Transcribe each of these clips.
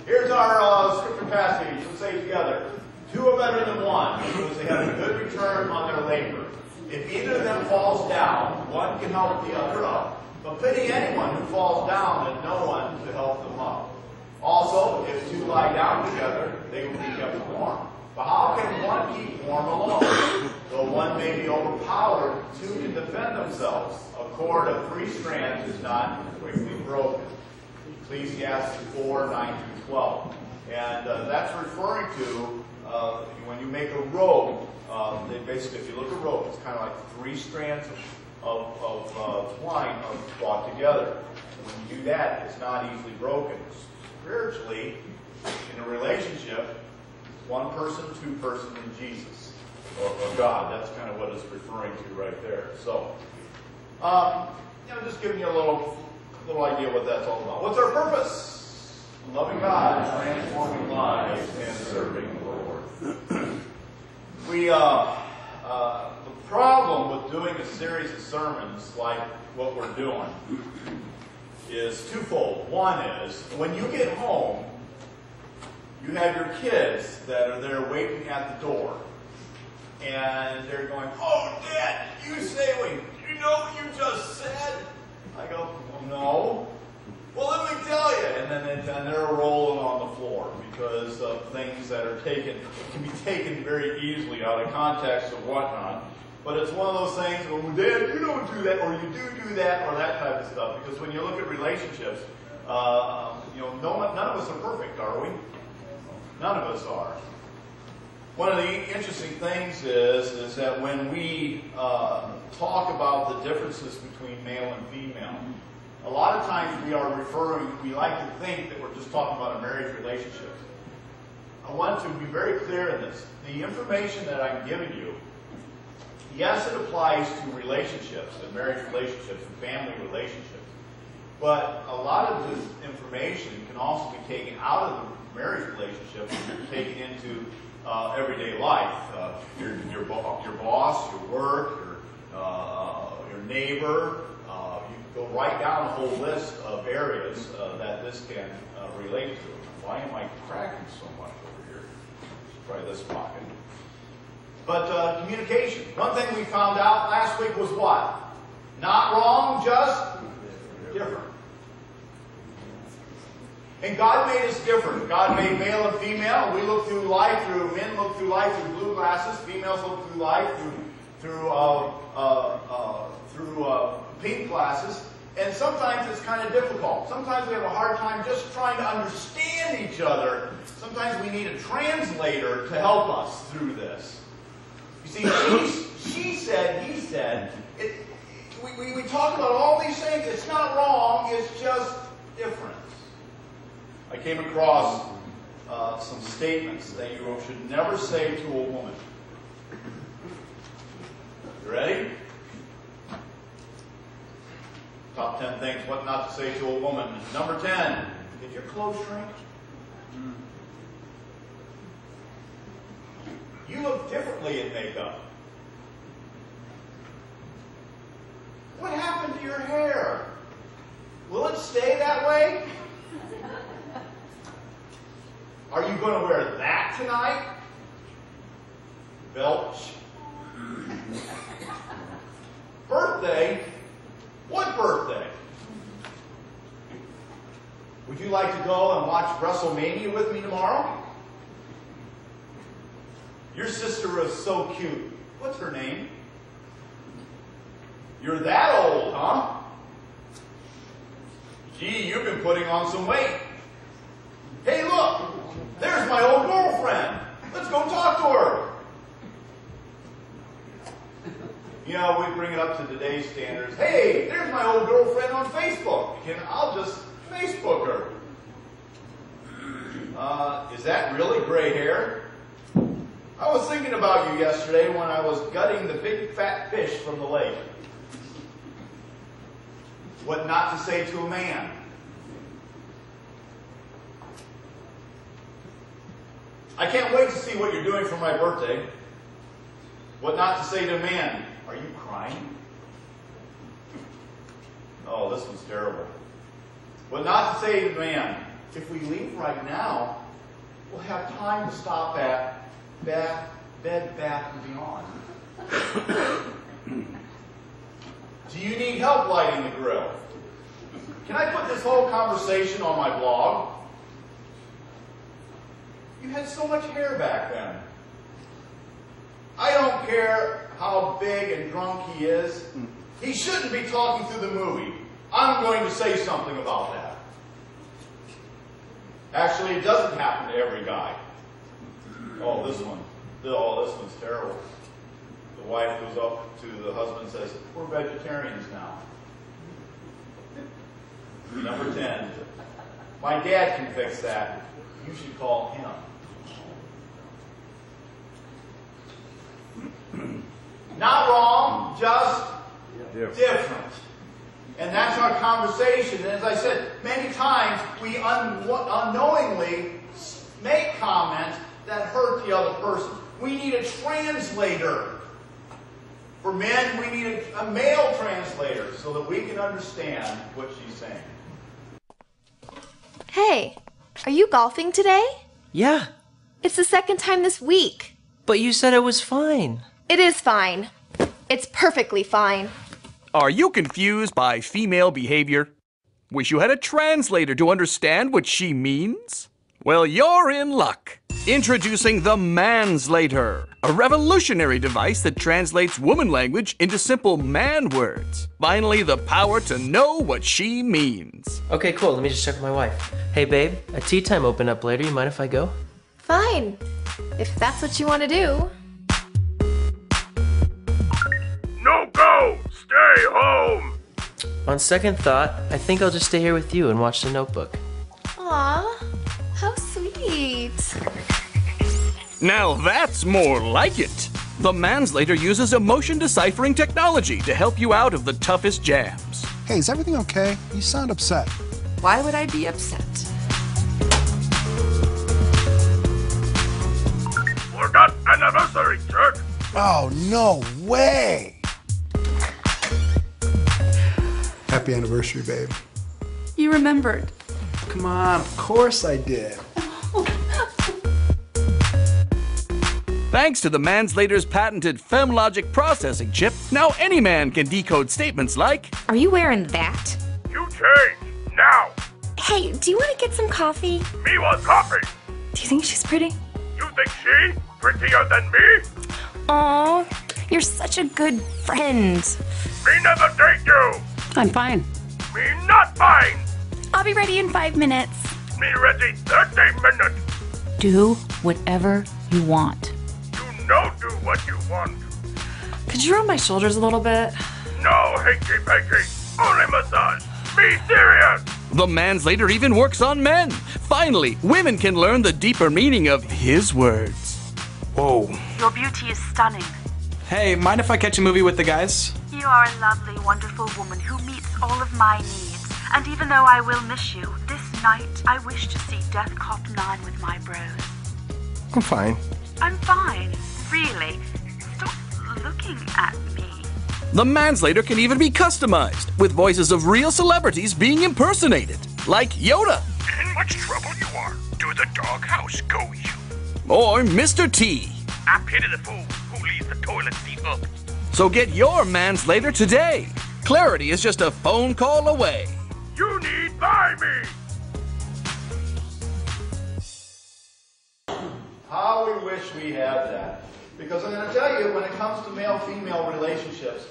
Here's our scripture passage. Let's say together. Two are better than one, because they have a good return on their labor. If either of them falls down, one can help the other up. But pity anyone who falls down and no one to help them up. Also, if two lie down together, they will be kept warm. But how can one keep warm alone? Though one may be overpowered, two can defend themselves. A cord of 3 strands is not quickly broken. Ecclesiastes 4:9-12. And that's referring to when you make a rope, basically if you look at a rope, it's kind of like 3 strands of twine are brought together. And when you do that, it's not easily broken. Spiritually, in a relationship, one person, 2 persons, and Jesus, or God. That's kind of what it's referring to right there. So, just giving you a little idea what that's all about. What's our purpose? Loving God, transforming lives, and serving the Lord. The problem with doing a series of sermons like what we're doing is twofold. One is, when you get home, you have your kids that are there waiting at the door. And they're going, "Oh, Dad, you say, wait, you know what you just said?" I go, "Well, no." "Well, let me tell you." And then they're rolling on the floor because of things that are can be taken very easily out of context or whatnot. But it's one of those things, "Oh, Dad, you don't do that," or "you do that," or that type of stuff. Because when you look at relationships, none of us are perfect, are we? None of us are. One of the interesting things is that when we talk about the differences between male and female, a lot of times we like to think that we're just talking about a marriage relationship. I want to be very clear in this. The information that I'm giving you, yes, it applies to relationships, and marriage relationships, and family relationships. But a lot of this information can also be taken out of the marriage relationship and taken into everyday life. Your boss, your work, your neighbor. You can go right down a whole list of areas that this can relate to. Why am I cracking so much over here? Let's try this pocket. But communication. One thing we found out last week was what? Not wrong, just different. And God made us different. God made male and female. We look through life men look through life through blue glasses. Females look through life through pink glasses. And sometimes it's kind of difficult. Sometimes we have a hard time just trying to understand each other. Sometimes we need a translator to help us through this. You see, she said, he said. We talk about all these things. It's not wrong. It's just different. I came across some statements that you should never say to a woman. You ready? Top 10 things what not to say to a woman. Number 10, did your clothes shrink? You look differently in makeup. What happened to your hair? Will it stay that way? Are you going to wear that tonight? Belch. Birthday? What birthday? Would you like to go and watch WrestleMania with me tomorrow? Your sister is so cute. What's her name? You're that old, huh? Gee, you've been putting on some weight. Hey, look! There's my old girlfriend. Let's go talk to her. You know, we bring it up to today's standards. Hey, there's my old girlfriend on Facebook. I'll just Facebook her. Is that really gray hair? I was thinking about you yesterday when I was gutting the big fat fish from the lake. What not to say to a man. I can't wait to see what you're doing for my birthday. What not to say to a man. Are you crying? Oh, this one's terrible. What not to say to a man. if we leave right now, we'll have time to stop at Bed, Bath & Beyond. Do you need help lighting the grill? Can I put this whole conversation on my blog? You had so much hair back then. I don't care how big and drunk he is. He shouldn't be talking through the movie. I'm going to say something about that. Actually, it doesn't happen to every guy. Oh, this one. Oh, this one's terrible. The wife goes up to the husband and says, "We're vegetarians now." Number 10. "My dad can fix that. You should call him." Not wrong, just different. And that's our conversation. And as I said, many times we unknowingly make comments that hurt the other person. We need a translator. For men, we need a male translator so that we can understand what she's saying. Hey, are you golfing today? Yeah. It's the second time this week. But you said it was fine. It is fine. It's perfectly fine. Are you confused by female behavior? Wish you had a translator to understand what she means? Well, you're in luck. Introducing the Manslator, a revolutionary device that translates woman language into simple man words. Finally, the power to know what she means. Okay, cool. Let me just check with my wife. Hey, babe, a tea time open up later. You mind if I go? Fine. If that's what you want to do. No go! Stay home! On second thought, I think I'll just stay here with you and watch The Notebook. Aw, how sweet. Now that's more like it. The Manslator uses emotion deciphering technology to help you out of the toughest jams. Hey, is everything okay? You sound upset. Why would I be upset? Forgot anniversary, jerk! Oh, no way! Happy anniversary, babe. You remembered. Come on, of course I did. Thanks to the Manslator's patented FemLogic processing chip, now any man can decode statements like, Are you wearing that? You change, now! Hey, do you want to get some coffee? Me want coffee! Do you think she's pretty? You think she prettier than me? Aw, you're such a good friend. Me never date you! I'm fine. Me not fine! I'll be ready in 5 minutes. Me ready 30 minutes! Do whatever you want. You no do what you want. Could you rub my shoulders a little bit? No hanky-panky, only massage. Be serious! the Manslator even works on men. Finally, women can learn the deeper meaning of his words. Whoa. Your beauty is stunning. Hey, mind if I catch a movie with the guys? You are a lovely, wonderful woman who meets all of my needs. And even though I will miss you, this night I wish to see Death Cop 9 with my bros. I'm fine. I'm fine. Really. Stop looking at me. The Manslator can even be customized, with voices of real celebrities being impersonated, like Yoda. In much trouble you are. To the doghouse go you. Or Mr. T. I pity the fool who leaves the toilet seat up. So get your Manslator today. Clarity is just a phone call away. You need buy me. How we wish we had that. Because I'm going to tell you, when it comes to male-female relationships,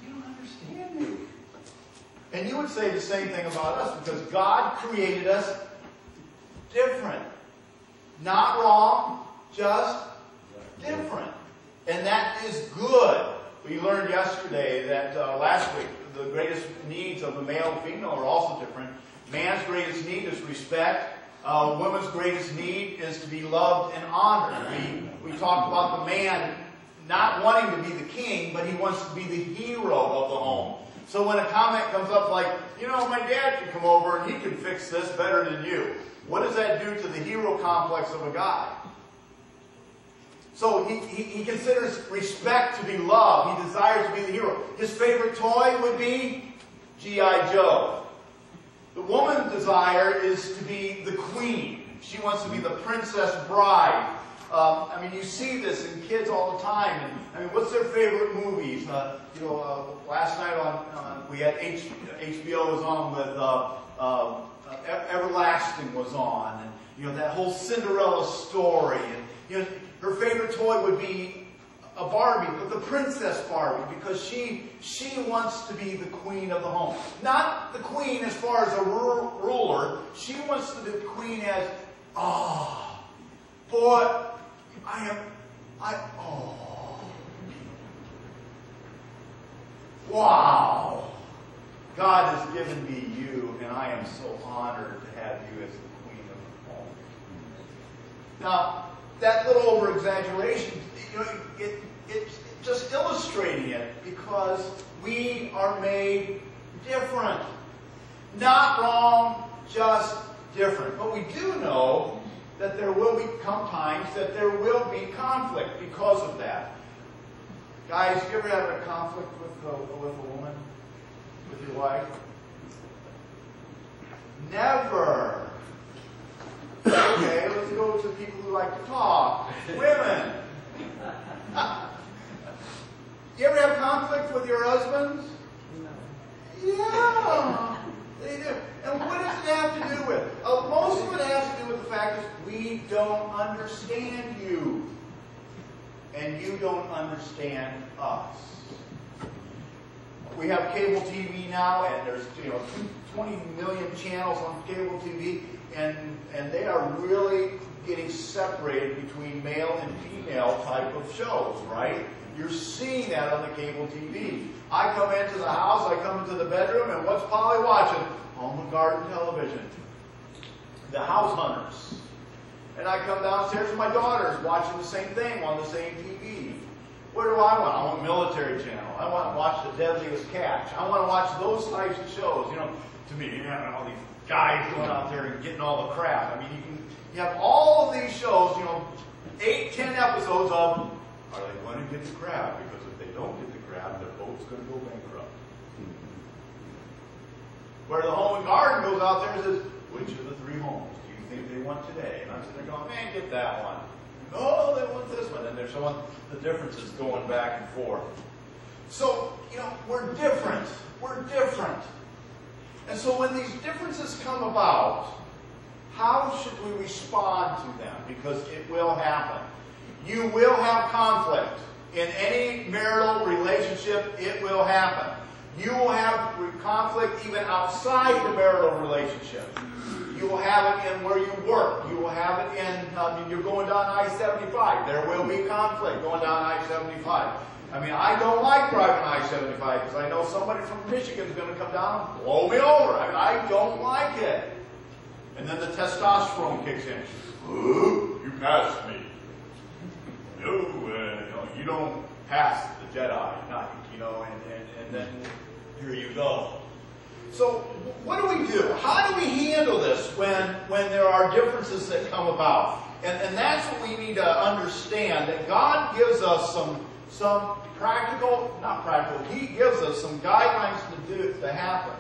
you don't understand me. And you would say the same thing about us, because God created us different. Not wrong, just different. And that is good. We learned yesterday that, last week, the greatest needs of the male and female are also different. Man's greatest need is respect. Women's greatest need is to be loved and honored. We talked about the man not wanting to be the king, but he wants to be the hero of the home. So when a comment comes up like, you know, my dad can come over and he can fix this better than you. What does that do to the hero complex of a guy? So he considers respect to be love. He desires to be the hero. His favorite toy would be G.I. Joe. The woman's desire is to be the queen. She wants to be the princess bride. I mean, you see this in kids all the time. And, I mean, what's their favorite movies? Last night we had HBO was on with Everlasting was on, and that whole Cinderella story. And her favorite toy would be a Barbie, but the Princess Barbie, because she wants to be the queen of the home. Not the queen as far as a ruler. She wants to be the queen as, boy, wow. God has given me you, and I am so honored to have you as the queen of the home. Now, that little over-exaggeration, it's just illustrating it because we are made different. Not wrong, just different. But we do know that there will become times that there will be conflict because of that. Guys, you ever have a conflict with a woman? With your wife? Never. Okay, let's go to people who like to talk. Women. You ever have conflict with your husbands? No. Yeah, they do. And what does it have to do with? Most of it has to do with the fact that we don't understand you. And you don't understand us. We have cable TV now, and there's 20 million channels on cable TV, and they are really getting separated between male and female type of shows, right? You're seeing that on the cable TV. I come into the house, I come into the bedroom, and what's Polly watching? Home and Garden Television. The House Hunters. And I come downstairs and my daughter's watching the same thing on the same TV. What do I want? I want Military Channel. I want to watch The Deadliest Catch. I want to watch those types of shows. To me, all these guys going out there and getting all the crap. I mean, you have all of these shows, 8, 10 episodes of, are they going to get the crab? Because if they don't get the crab, their boat's going to go bankrupt. Where the Home and Garden goes out there and says, which of the 3 homes do you think they want today? And I'm sitting there going, man, get that one. No, they want this one. And they're showing the differences going back and forth. So, we're different. We're different. And so when these differences come about, how should we respond to them? Because it will happen. You will have conflict. In any marital relationship, it will happen. You will have conflict even outside the marital relationship. You will have it in where you work. You will have it in, you're going down I-75. There will be conflict going down I-75. I don't like driving I-75 because I know somebody from Michigan is going to come down and blow me over. I don't like it. And then the testosterone kicks in. Ooh, you passed me. No, you don't pass the Jedi. And then here you go. So what do? How do we handle this when there are differences that come about? And that's what we need to understand, that God gives us some He gives us some guidelines to happen,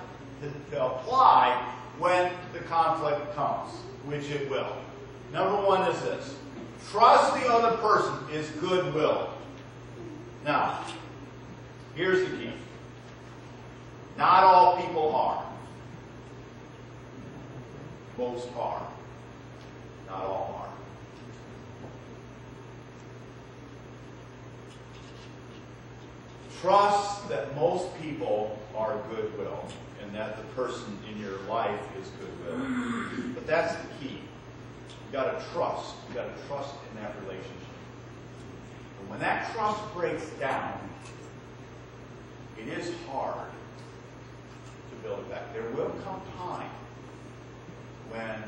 to apply when the conflict comes, which it will. Number 1 is this. Trust the other person is goodwill. Now, here's the key. Not all people are. Most are. Not all are. Trust that most people are goodwill and that the person in your life is goodwill. But that's the key. You got to trust. You got to trust in that relationship. And when that trust breaks down, it is hard to build it back. There will come time when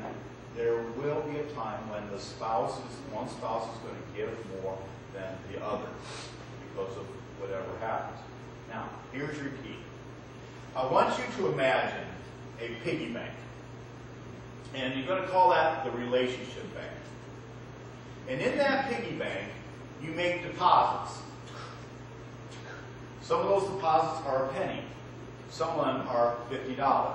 there will be a time when one spouse is going to give more than the other because of whatever happens. Now, here's your key. I want you to imagine a piggy bank. And you're going to call that the relationship bank. And in that piggy bank, you make deposits. Some of those deposits are a penny. Some of them are $50.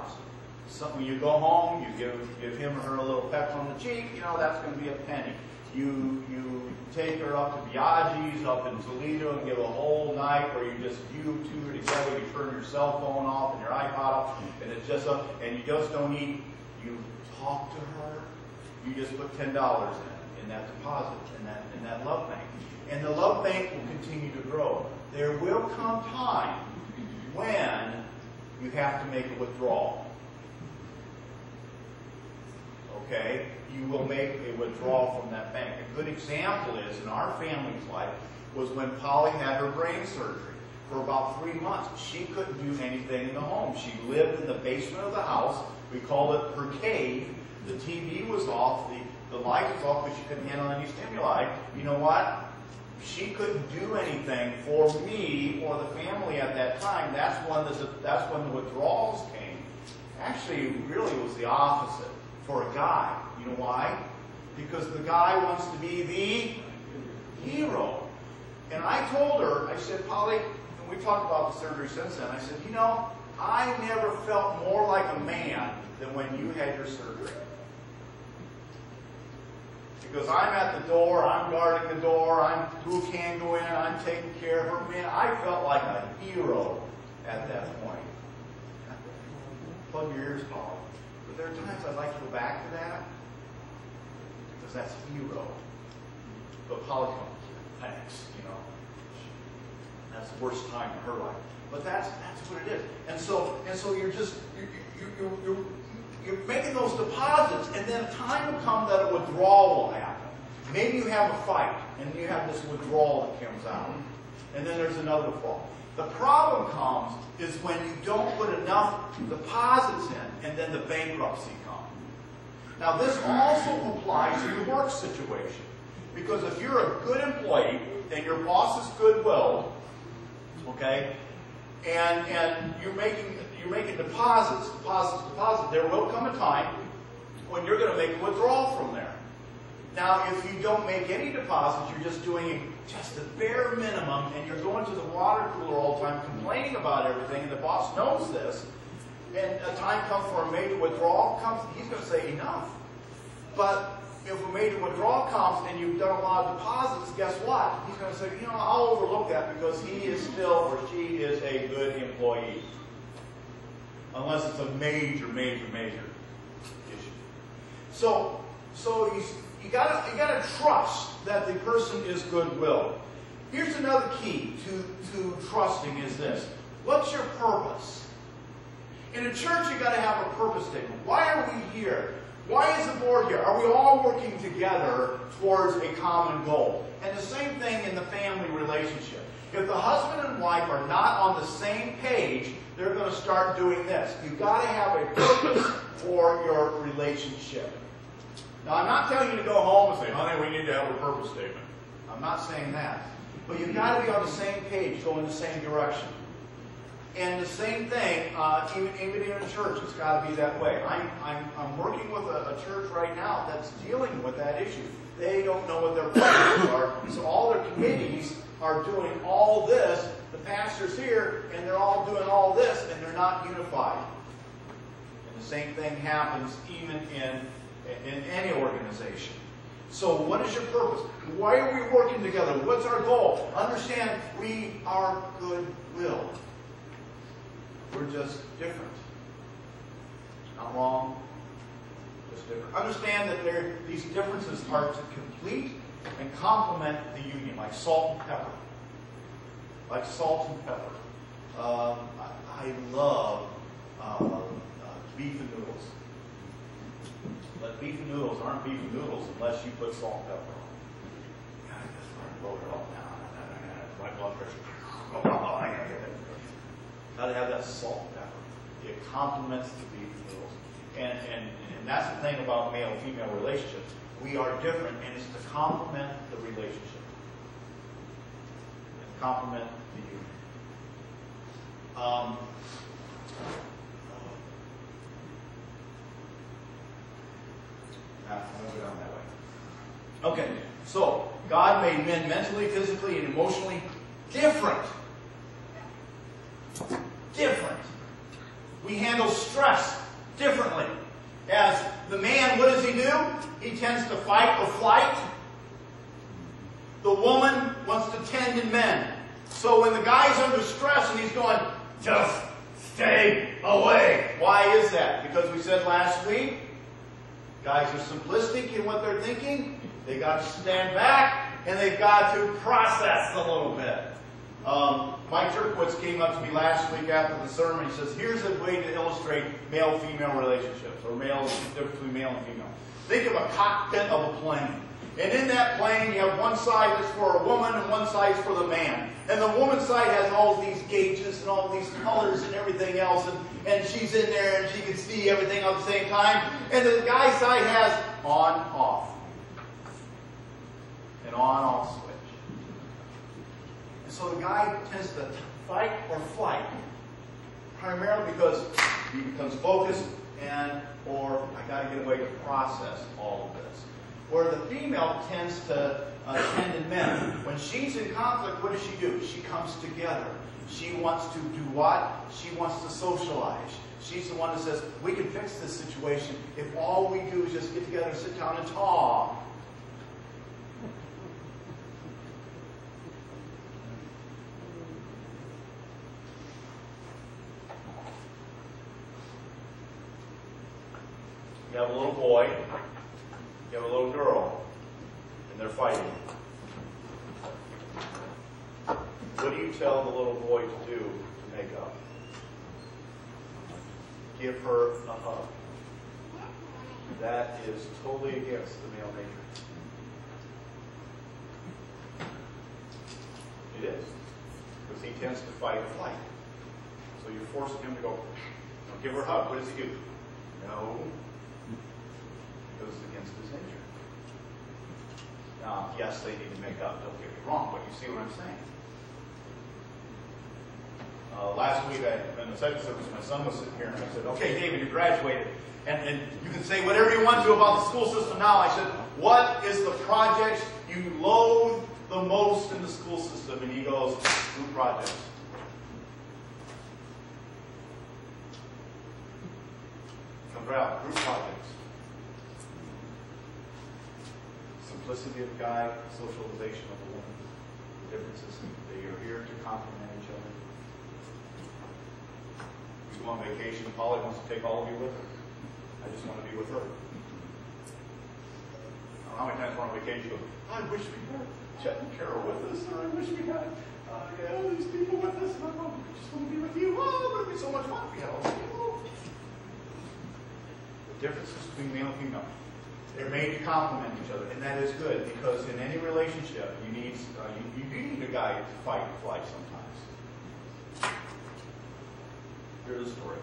when you go home, you give him or her a little peck on the cheek, that's going to be a penny. You take her up to Biaggi's up in Toledo and give a whole night where you two are together, you turn your cell phone off and your iPod off, and it's just and you just don't eat. You talk to her. You just put $10 in that deposit, in that love bank. And the love bank will continue to grow. There will come time when you have to make a withdrawal. Okay? You will make a withdrawal from that bank. A good example is, in our family's life, was when Polly had her brain surgery. For about 3 months, she couldn't do anything in the home. She lived in the basement of the house. We called it her cave. The TV was off. The light was off because she couldn't handle any stimuli. You know what? She couldn't do anything for me or the family at that time. That's when the withdrawals came. Actually, really, it was the opposite for a guy. You know why? Because the guy wants to be the hero. And I told her, I said, Polly, and we talked about the surgery since then, I said, I never felt more like a man than when you had your surgery. Because I'm at the door, I'm guarding the door, who can go in, I'm taking care of her. Man, I felt like a hero at that point. Plug your ears, Polly. But there are times I'd like to go back to that, because that's hero. But Polly's going, thanks, That's the worst time in her life. But that's what it is. And so you're making those deposits, and then a time will come that a withdrawal will happen. Maybe you have a fight, and you have this withdrawal that comes out. And then there's another withdrawal. The problem comes is when you don't put enough deposits in, and then the bankruptcy comes. Now, this also applies to your work situation. Because if you're a good employee, and your boss is goodwill, okay, and you're making deposits, there will come a time when you're going to make a withdrawal from there. Now, if you don't make any deposits, you're just doing just the bare minimum, and you're going to the water cooler all the time complaining about everything, and the boss knows this, and a time comes for a major withdrawal comes, he's going to say enough. But if a major withdrawal comes and you've done a lot of deposits, guess what? He's going to say, I'll overlook that because he is still or she is a good employee. Unless it's a major issue. So you gotta trust that the person is goodwill. Here's another key to trusting is this. What's your purpose? In a church, you gotta have a purpose statement. Why are we here? Why is the board here? Are we all working together towards a common goal? And the same thing in the family relationship. If the husband and wife are not on the same page, they're going to start doing this. You've got to have a purpose for your relationship. Now, I'm not telling you to go home and say, honey, we need to have a purpose statement. I'm not saying that. But you've got to be on the same page, go in the same direction. And the same thing, even in a church, it's got to be that way. I'm working with a church right now that's dealing with that issue. They don't know what their plans are, so all their committees are doing all this. The pastor's here, and they're all doing all this, and they're not unified. And the same thing happens even in any organization. So what is your purpose? Why are we working together? What's our goal? Understand, we are goodwill. We're just different. Not wrong, just different. Understand that these differences are to complete and complement the union, like salt and pepper. Like salt and pepper. I love beef and noodles. But beef and noodles aren't beef and noodles unless you put salt and pepper on. God, I just want to blow it all down. My blood pressure. Oh, I gotta get it. Got to have that salt and pepper. It complements the beef and noodles. And that's the thing about male-female relationships. We are different, and it's to complement the relationship. And complement the union. I'm going to go down that way. Okay, so God made men mentally, physically, and emotionally different. Different. We handle stress differently. As the man, what does he do? He tends to fight or flight. The woman wants to tend and mend. So when the guy's under stress and he's going, just stay away. Why is that? Because we said last week, guys are simplistic in what they're thinking. They got to stand back and they've got to process a little bit. Mike Turkowitz came up to me last week after the sermon. He says, here's a way to illustrate male-female relationships, or the difference between male and female. Think of a cockpit of a plane. And in that plane, you have one side that's for a woman and one side is for the man. And the woman's side has all these gauges and all these colors and everything else. And she's in there and she can see everything at the same time. And the guy's side has on-off. An on-off switch. And so the guy tends to fight or flight. Primarily because he becomes focused or I got to get away to process all of this. Where the female tends to tend and mend. When she's in conflict, what does she do? She comes together. She wants to do what? She wants to socialize. She's the one that says, we can fix this situation if all we do is just get together and sit down and talk. You have a little boy, you have a little girl, and they're fighting. What do you tell the little boy to do to make up? Give her a hug. That is totally against the male nature. It is. Because he tends to fight or flight. So you're forcing him to go, give her a hug. What does he do? No. Goes against his nature. Now, yes, they need to make up, don't get me wrong, but you see what I'm saying. Last week, in the second service, my son was sitting here, and I said, okay, David, you graduated, and you can say whatever you want to about the school system now. I said, what is the project you loathe the most in the school system? And he goes, group projects. Comes out, group projects. Simplicity of the guy, socialization of the woman. The difference is they are here to complement each other. You go on vacation, Polly wants to take all of you with her. I just want to be with her. How many times we're on vacation, you go, I wish we had Chet and Carol with us, or I wish we had these people with us, and I just want to be with you. Oh, it would be so much fun if we had all these people. The differences between male and female. They're made to complement each other, and that is good, because in any relationship, you need a guy to fight and flight sometimes. Here's the story.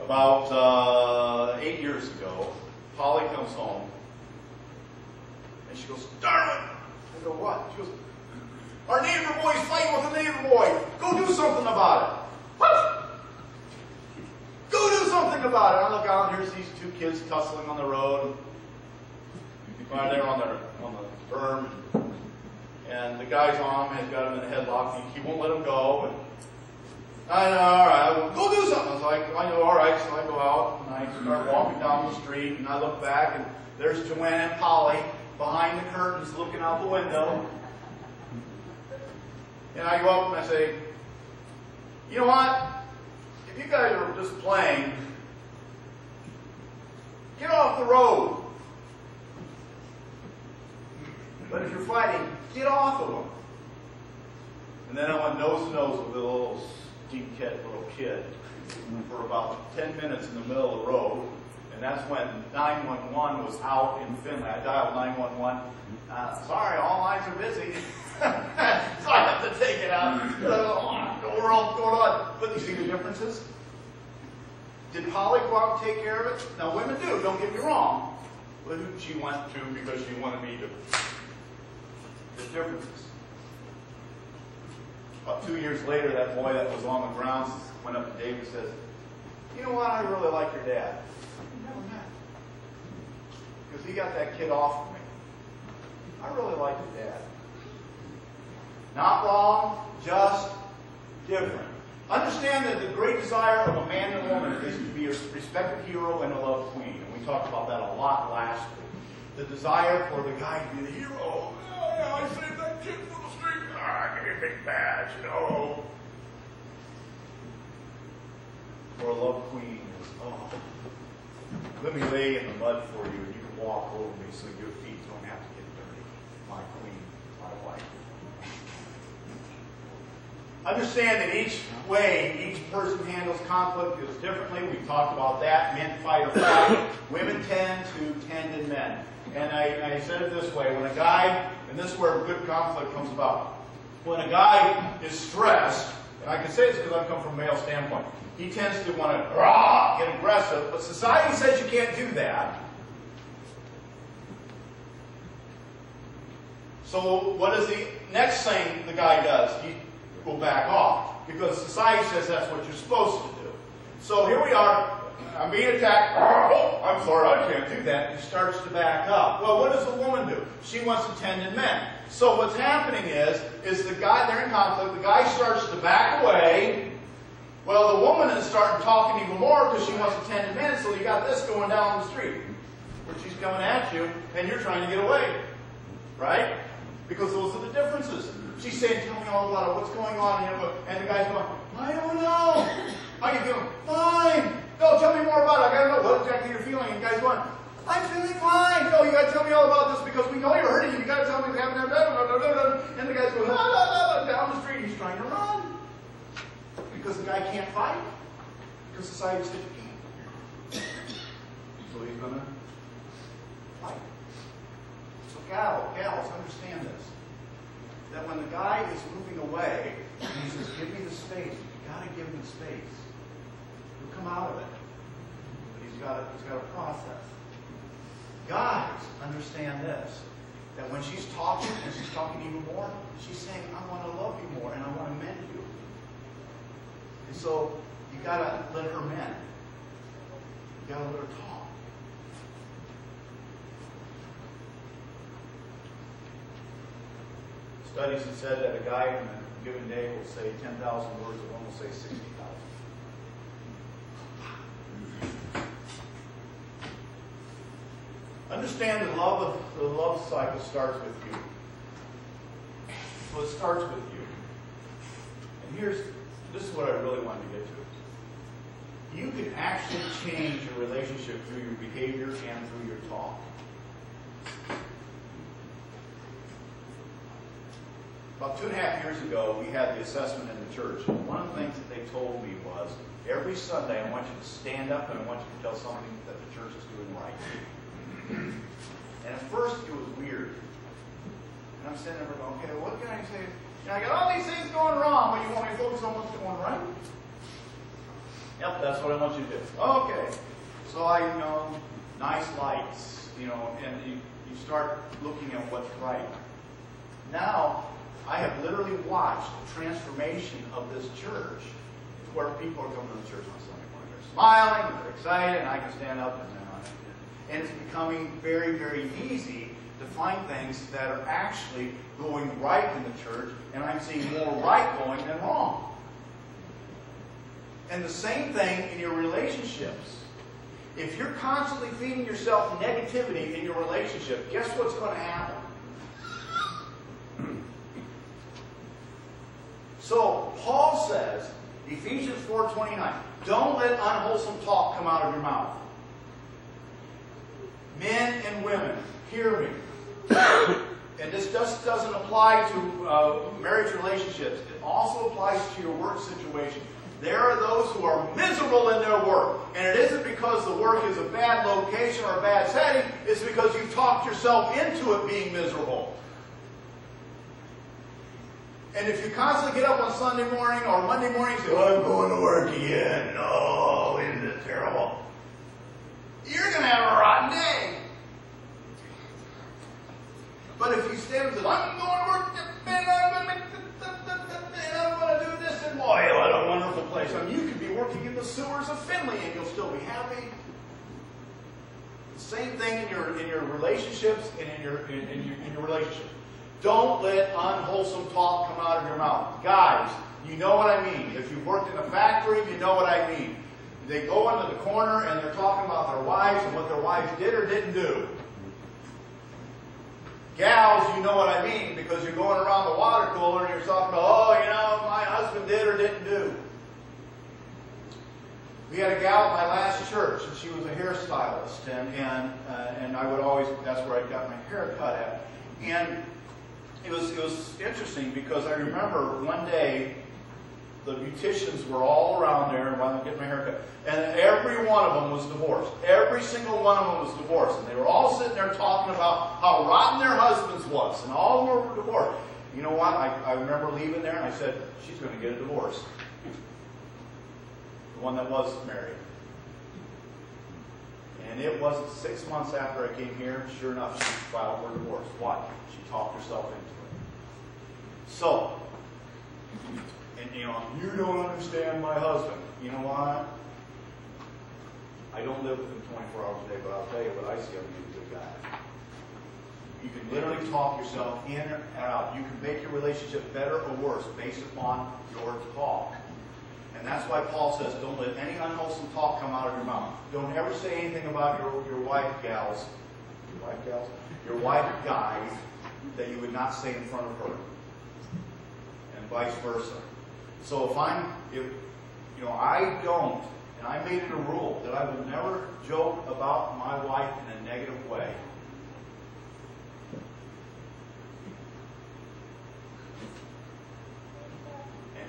About 8 years ago, Polly comes home, and she goes, Darwin! I go, what? She goes, our neighbor boy's fighting with a neighbor boy. Go do something about it. What? Go do something about it. I look out, and here's these two kids tussling on the road. They're on the berm. And the guy's arm has got him in a headlock. He won't let him go. And I know, all right, go do something. I was like, I know, all right. So I go out, and I start walking down the street, and I look back, and there's Joanne and Polly behind the curtains looking out the window. And I go up and I say, you know what? If you guys are just playing, get off the road. But if you're fighting, get off of them. And then I went nose to nose with a little kid for about 10 minutes in the middle of the road. And that's when 911 was out in Finland. I dialed 911. Sorry, all lines are busy. So I have to take it out. The world going on. But you see the differences? Did Polly go out and take care of it? Now, women do, don't get me wrong. But she went to because she wanted me to. There's differences. About 2 years later, that boy that was on the grounds went up to Dave and says, you know what, I really like your dad. We never met. Because he got that kid off of me. I really like your dad. Not wrong, just different. Understand that the great desire of a man and a woman is to be a respected hero and a loved queen. And we talked about that a lot last week. The desire for the guy to be the hero. Oh, yeah, I saved that kid from the street. Give me a big badge, Or a loved queen is, let me lay in the mud for you and you can walk over me so your feet don't have to get dirty. My queen, my wife. Understand that each person handles conflict is differently. We've talked about that. Men fight or flight. Women tend to tend in men. And I said it this way. When a guy, and this is where good conflict comes about. When a guy is stressed, and I can say this because I come from a male standpoint, he tends to want to get aggressive, but society says you can't do that. So what is the next thing the guy does? He will back off, because society says that's what you're supposed to do. So here we are, I'm being attacked. Oh, I'm sorry, I can't do that. He starts to back up. Well, what does a woman do? She wants to tend in men. So what's happening is the guy, they're in conflict, the guy starts to back away. Well, the woman is starting talking even more because she wants to tend to men, so you got this going down the street where she's coming at you and you're trying to get away. Right? Because those are the differences. She's saying, tell me all about it, what's going on? And the guy's going, I don't know. How you feeling? Fine. No, tell me more about it. I got to know what exactly you're feeling. And the guy's going, I'm feeling fine. No, you got to tell me all about this because we know you're hurting. You got to tell me what's happening. And the guy's going, down the street. He's trying to run. Because the guy can't fight. Because society says you can't. So he's going to fight. So gals, understand this. That when the guy is moving away, and he says, give me the space. You've got to give him the space. He'll come out of it. But he's got to process. Guys, understand this. That when she's talking, and she's talking even more, she's saying, I want to love you more, and I want to mend you. And so, you got to let her mend. You got to let her talk. Studies have said that a guy in a given day will say 10,000 words, a woman will say 60,000. Understand the love cycle starts with you. So it starts with you. And this is what I really wanted to get to. You can actually change your relationship through your behavior and through your talk. About 2.5 years ago, we had the assessment in the church. And one of the things that they told me was, every Sunday I want you to stand up and I want you to tell something that the church is doing right. And at first it was weird. And I'm sitting there going, okay, what can I say? I got all these things going wrong, but you want me to focus on what's going right? Yep, that's what I want you to do. Okay. So nice lights, and you start looking at what's right. Now, I have literally watched the transformation of this church to where people are coming to the church on Sunday morning. They're smiling, they're excited, and I can stand up and it's becoming very, very easy to find things that are actually going right in the church, and I'm seeing more right going than wrong. And the same thing in your relationships. If you're constantly feeding yourself negativity in your relationship, guess what's going to happen? So, Paul says, Ephesians 4:29, don't let unwholesome talk come out of your mouth. Men and women, hear me. And this just doesn't apply to marriage relationships. It also applies to your work situation. There are those who are miserable in their work. And it isn't because the work is a bad location or a bad setting. It's because you've talked yourself into it being miserable. And if you constantly get up on Sunday morning or Monday morning and say, oh, I'm going to work again. Oh, isn't it terrible? You're going to have a rotten day. But if you stand and say, I'm going to work, and I'm going to do this, and boy, what a wonderful place. I mean, you could be working in the sewers of Finley and you'll still be happy. The same thing in your relationships and in your relationship. Don't let unwholesome talk come out of your mouth. Guys, you know what I mean. If you've worked in a factory, you know what I mean. They go into the corner and they're talking about their wives and what their wives did or didn't do. Gals, you know what I mean, because you're going around the water cooler and you're talking about, oh, you know, my husband did or didn't do. We had a gal at my last church, and she was a hairstylist, and I would always, that's where I got my hair cut at. And it was interesting because I remember one day the beauticians were all around there while I'm getting my hair cut, and every one of them was divorced. Every single one of them was divorced, and they were all sitting there talking about how rotten their husbands was, and all of them were divorced. You know what? I remember leaving there, and I said, she's going to get a divorce. The one that was married. And it wasn't 6 months after I came here, sure enough, she filed for divorce. Why? She talked herself into it. So, and you know, you don't understand my husband. You know what? I don't live with him 24 hours a day, but I'll tell you what I see him as a good guy. You can literally talk yourself in and out. You can make your relationship better or worse based upon your talk. And that's why Paul says, don't let any unwholesome talk come out of your mouth. Don't ever say anything about your wife gals, your wife guys, that you would not say in front of her. And vice versa. So if I don't, and I made it a rule that I would never joke about my wife in a negative way.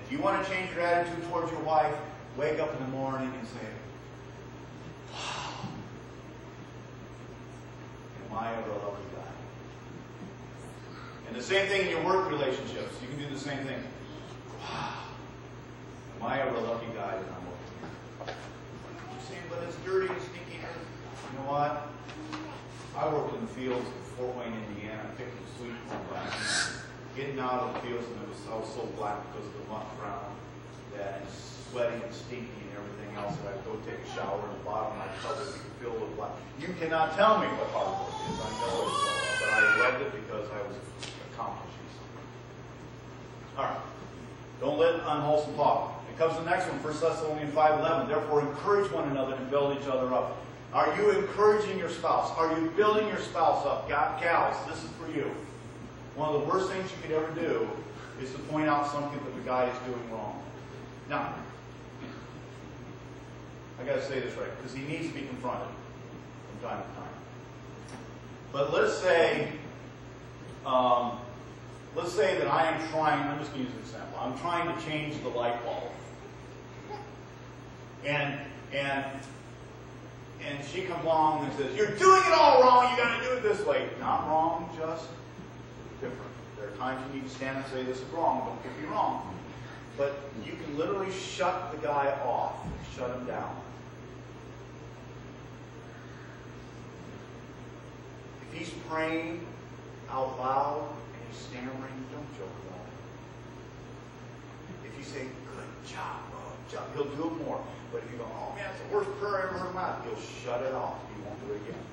If you want to change your attitude towards your wife, wake up in the morning and say, wow, am I ever a lucky guy? And the same thing in your work relationships. You can do the same thing. Wow, am I ever a lucky guy that I'm working here? You're saying, but it's dirty and stinky. You know what? I worked in the fields in Fort Wayne, Indiana, picking sweet corn. Getting out of the fields, and I was so black because of the muck ground, that and sweaty and stinky and everything else, that I'd go take a shower in the bottom of my tub and filled with black. You cannot tell me what hard work is. I know it's so, but I loved it because I was accomplishing something. All right. Don't let unwholesome talk. It comes to the next one, 1 Thessalonians 5:11. Therefore, encourage one another and build each other up. Are you encouraging your spouse? Are you building your spouse up? Gals, this is for you. One of the worst things you could ever do is to point out something that the guy is doing wrong. Now, I got to say this right, because he needs to be confronted from time to time. But let's say that I am trying, I'm just going to use an example, I'm trying to change the light bulb. And she comes along and says, you're doing it all wrong, you got to do it this way. Not wrong, just different. There are times you need to stand and say this is wrong, don't get me wrong. But you can literally shut the guy off, shut him down. If he's praying out loud and he's stammering, don't joke about it. If you say, good job, good job, he'll do it more. But if you go, oh man, it's the worst prayer I ever heard in my life, he'll shut it off. He won't do it again.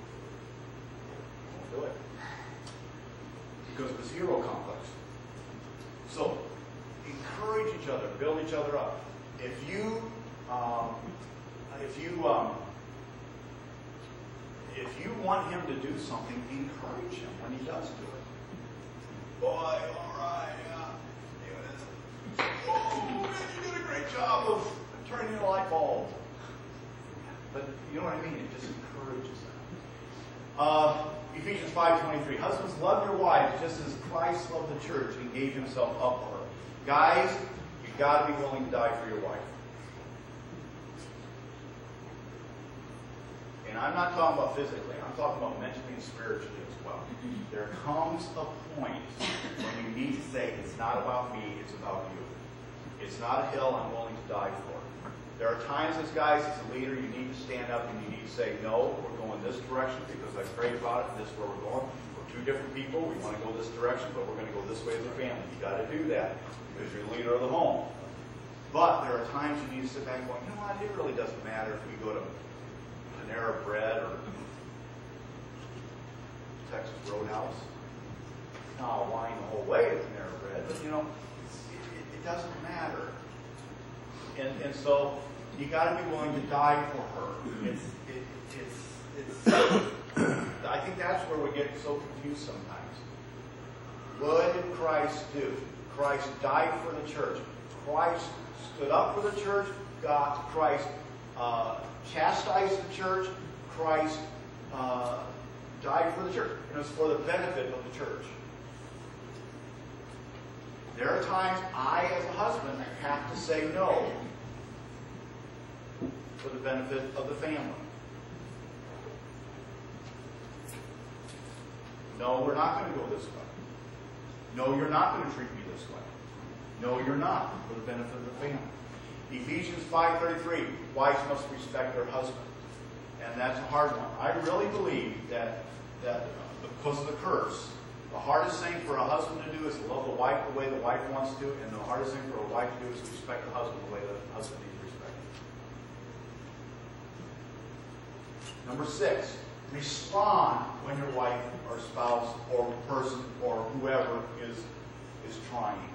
He won't do it. Because of his hero complex. So, encourage each other, build each other up. If you want him to do something, encourage him when he does do it. Boy, all right, yeah. Oh, man, you did a great job of turning the light bulb. But you know what I mean? It just encourages them. Ephesians 5:23. Husbands, love your wives just as Christ loved the church and gave himself up for her. Guys, you've got to be willing to die for your wife. And I'm not talking about physically. I'm talking about mentally and spiritually as well. There comes a point when you need to say, it's not about me, it's about you. It's not a hill I'm willing to die for. There are times as guys, as a leader, you need to stand up and you need to say, no, we're going this direction because I prayed about it and this is where we're going. We're two different people. We want to go this direction, but we're going to go this way as a family. You got to do that because you're the leader of the home. But there are times you need to sit back and go, you know what, it really doesn't matter if we go to Panera Bread or Texas Roadhouse. I'll whine the whole way at Panera Bread, but you know, it doesn't matter. And so you got to be willing to die for her. I think that's where we get so confused sometimes. What did Christ do? Christ died for the church. Christ stood up for the church. Christ chastised the church. Christ died for the church. And it was for the benefit of the church. There are times I, as a husband, have to say no for the benefit of the family. No, we're not going to go this way. No, you're not going to treat me this way. No, you're not, for the benefit of the family. Ephesians 5:33, wives must respect their husband. And that's a hard one. I really believe that because of the curse, the hardest thing for a husband to do is to love the wife the way the wife wants to, and the hardest thing for a wife to do is to respect the husband the way the husband needs respect. Number 6, respond when your wife or spouse or person or whoever is trying.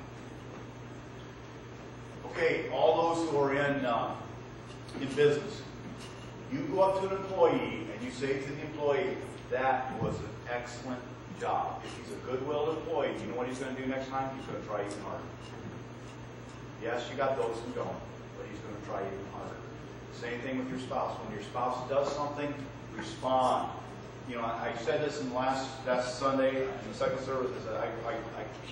Okay, all those who are in business, you go up to an employee and you say to the employee, "That was an excellent job." If he's a good-willed employee, you know what he's going to do next time? He's going to try even harder. Yes, you got those who don't, but he's going to try even harder. Same thing with your spouse. When your spouse does something, respond. You know, I said this in last Sunday in the second service. I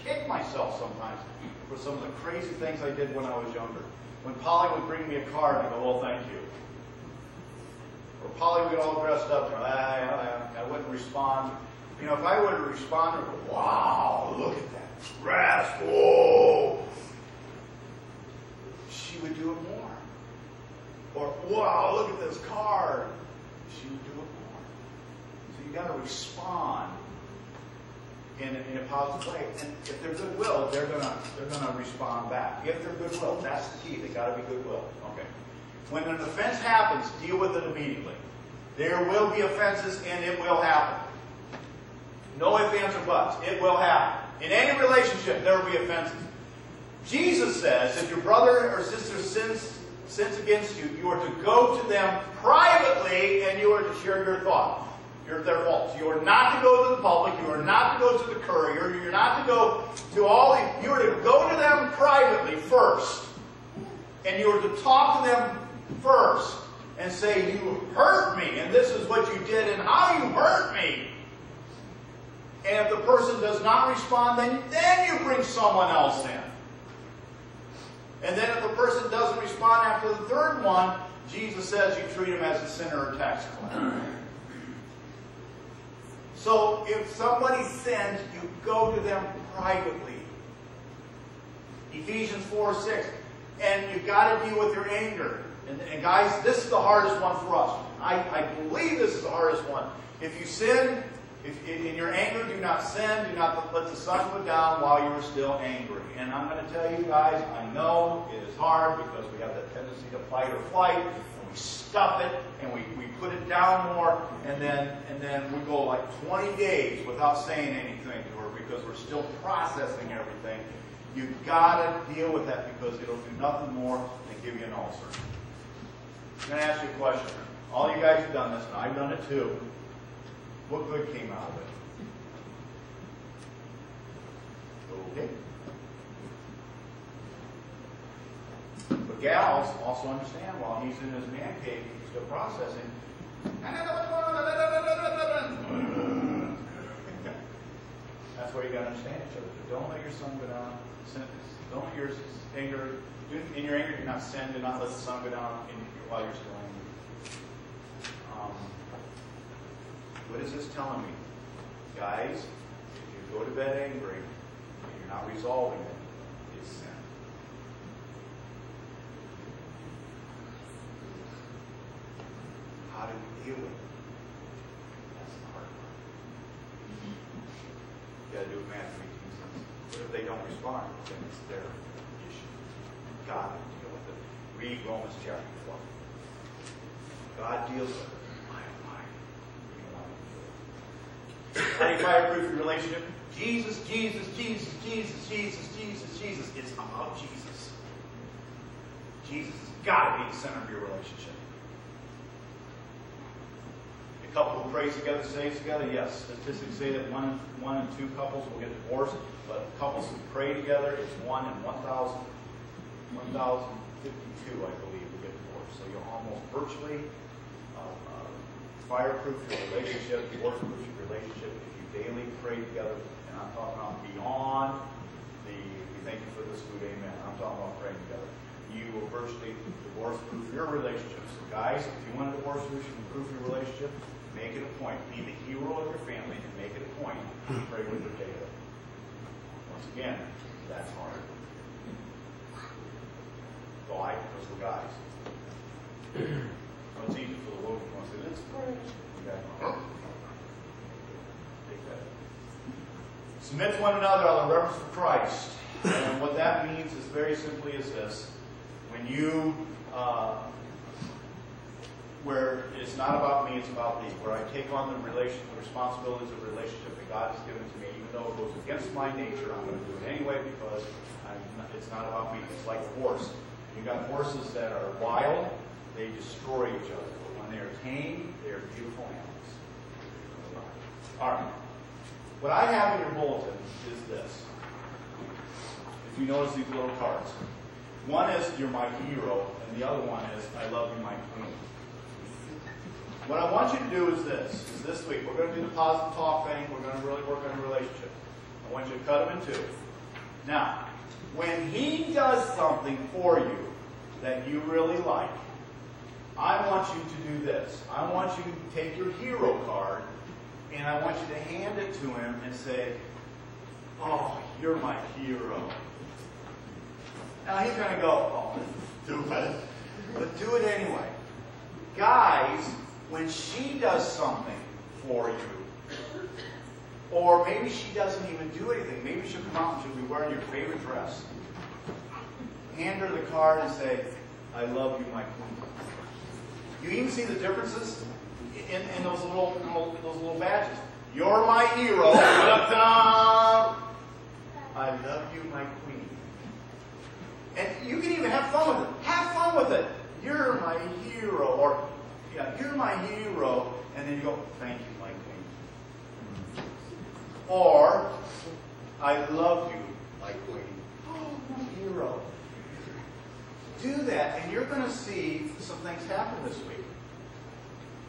kick myself sometimes for some of the crazy things I did when I was younger. When Polly would bring me a card, I go, "Well, thank you." Or Polly would get all dressed up, and I wouldn't respond. You know, if I would respond, I'd go, "Wow, look at that dress, whoa." She would do it more. Or, "Wow, look at this card." She would do it more. So you got to respond in a positive way. And if they're goodwill, they're gonna respond back. If they're goodwill, that's the key. They got to be goodwill. Okay. When an offense happens, deal with it immediately. There will be offenses, and it will happen. No ifs, ands, or buts. It will happen. In any relationship, there will be offenses. Jesus says, if your brother or sister sins against you, you are to go to them privately, and you are to share your thoughts. Their faults. You are not to go to the public. You are not to go to the courier. You're not to go to all the... You are to go to them privately first. And you are to talk to them first. And say, "You hurt me, and this is what you did, and how you hurt me." And if the person does not respond, then you bring someone else in. And then if the person doesn't respond after the third one, Jesus says you treat him as a sinner or tax collector. So if somebody sins, you go to them privately. Ephesians 4:6. And you've got to deal with your anger. And guys, this is the hardest one for us. I believe this is the hardest one. If you sin, if in your anger, do not sin. Do not let the sun go down while you are still angry. And I'm going to tell you guys, I know it is hard because we have that tendency to fight or flight, and we stuff it, and we put it down more, and then we go like 20 days without saying anything to her because we're still processing everything. You've got to deal with that because it'll do nothing more than give you an ulcer. I'm going to ask you a question. All you guys have done this, and I've done it too. What good came out of it? Okay. But gals also understand while he's in his man cave, he's still processing. That's where you got to understand each other. Don't let your sun go down. Don't let your anger, in your anger, do not sin. Do not let the sun go down while you're still angry. What is this telling me? Guys, if you go to bed angry and you're not resolving it, it's sin. How do we deal with it? That's the hard part. You got to do it Matthew 18. But if they don't respond, then it's their issue. God will deal with it. Read Romans chapter 12. God deals with it. How do you fireproof your relationship? Jesus, Jesus, Jesus, Jesus, Jesus, Jesus, Jesus. It's about Jesus. Jesus has got to be the center of your relationship. A couple who prays together, stays together, yes. Statistics say that one in two couples will get divorced, but couples who pray together, it's 1 in 1,052, I believe, will get divorced. So you'll almost virtually fireproof your relationship, divorce-proof your relationship if you daily pray together. And I'm talking about beyond we thank you for this food, amen. I'm talking about praying together. You will virtually divorce-proof your relationship. So guys, if you want to divorce-proof your relationship, make it a point. Be the hero of your family and make it a point to pray with your daily. Once again, that's hard. Why? Because we're guys. It's easy for the woman who wants to say, let's pray. Take that. Submit to one another out of reverence for Christ. And what that means is very simply is this. When you, where it's not about me, it's about thee. Where I take on the responsibilities of the relationship that God has given to me, even though it goes against my nature, I'm going to do it anyway because it's not about me. It's like a horse. You've got horses that are wild. They destroy each other. But when they are tame, they are beautiful animals. All right. What I have in your bulletin is this. If you notice these little cards. One is, you're my hero, and the other one is, I love you, my queen. What I want you to do is this week, we're going to do the positive talk thing. We're going to really work on a relationship. I want you to cut them in two. Now, when he does something for you that you really like, I want you to do this. I want you to take your hero card and I want you to hand it to him and say, oh, you're my hero. Now he's going to go, oh, do it. But do it anyway. Guys, when she does something for you, or maybe she doesn't even do anything, maybe she'll come out and she'll be wearing your favorite dress. Hand her the card and say, I love you, my queen. You even see the differences in those little badges. You're my hero. Ta-da! I love you, my queen. And you can even have fun with it. Have fun with it. You're my hero. Or, yeah, you're my hero. And then you go, thank you, my queen. Or, I love you, my queen. Oh, my hero. Do that, and you're going to see some things happen this week.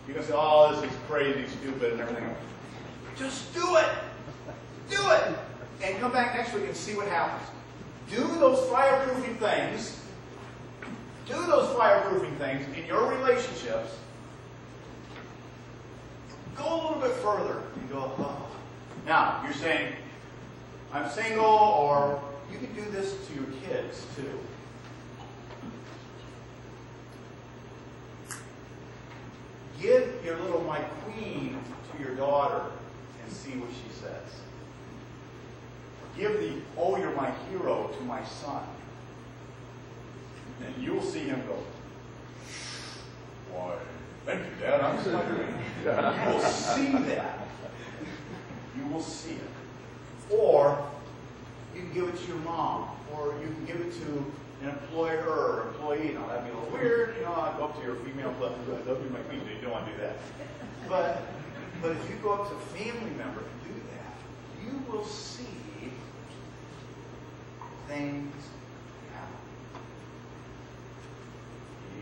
You're going to say, oh, this is crazy, stupid, and everything else. Just do it. Do it. And come back next week and see what happens. Do those fireproofing things. Do those fireproofing things in your relationships. Go a little bit further and go, oh. Now, you're saying, I'm single, or you can do this to your kids, too. Give your little my queen to your daughter and see what she says. Give the, oh, you're my hero to my son. And you'll see him go, why, thank you, Dad, I'm flattering. You will see that. You will see it. Or you can give it to your mom, or you can give it to an employer or employee. Now, that'd be a little weird. You know, I'd go up to your female club and go, that'd be my queen. You don't want to do that. But if you go up to a family member and do that, you will see things happen.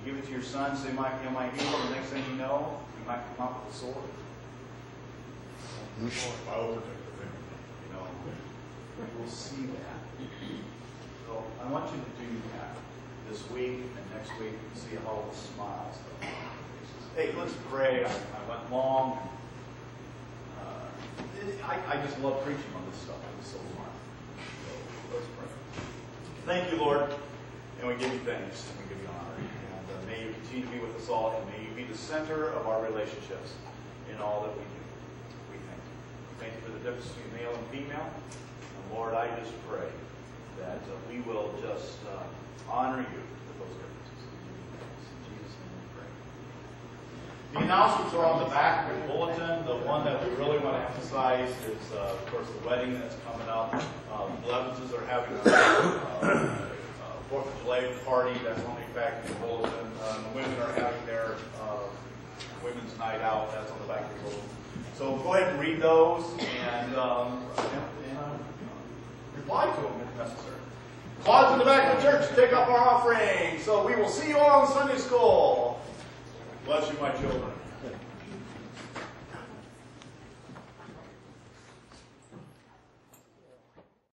You give it to your son, say, my hero, the next thing you know, you might come up with a sword. I will protect the family. You know, you will see that. So I want you to do that this week and next week and see how the smiles go. Hey, let's pray. I went long. I just love preaching on this stuff. It's so fun. So let's pray. Thank you, Lord, and we give you thanks and we give you honor. And may you continue to be with us all, and may you be the center of our relationships in all that we do. We thank you. Thank you for the difference between male and female. And Lord, I just pray that we will just honor you with those differences. In Jesus' name we pray. The announcements are on the back of the bulletin. The one that we really want to emphasize is, of course, the wedding that's coming up. The Levinses are having a 4th of July party. That's on the back of the bulletin. The women are having their women's night out. That's on the back of the bulletin. So go ahead and read those and reply to them if necessary. Closet in the back of the church to take up our offering. So we will see you all in Sunday school. Bless you, my children.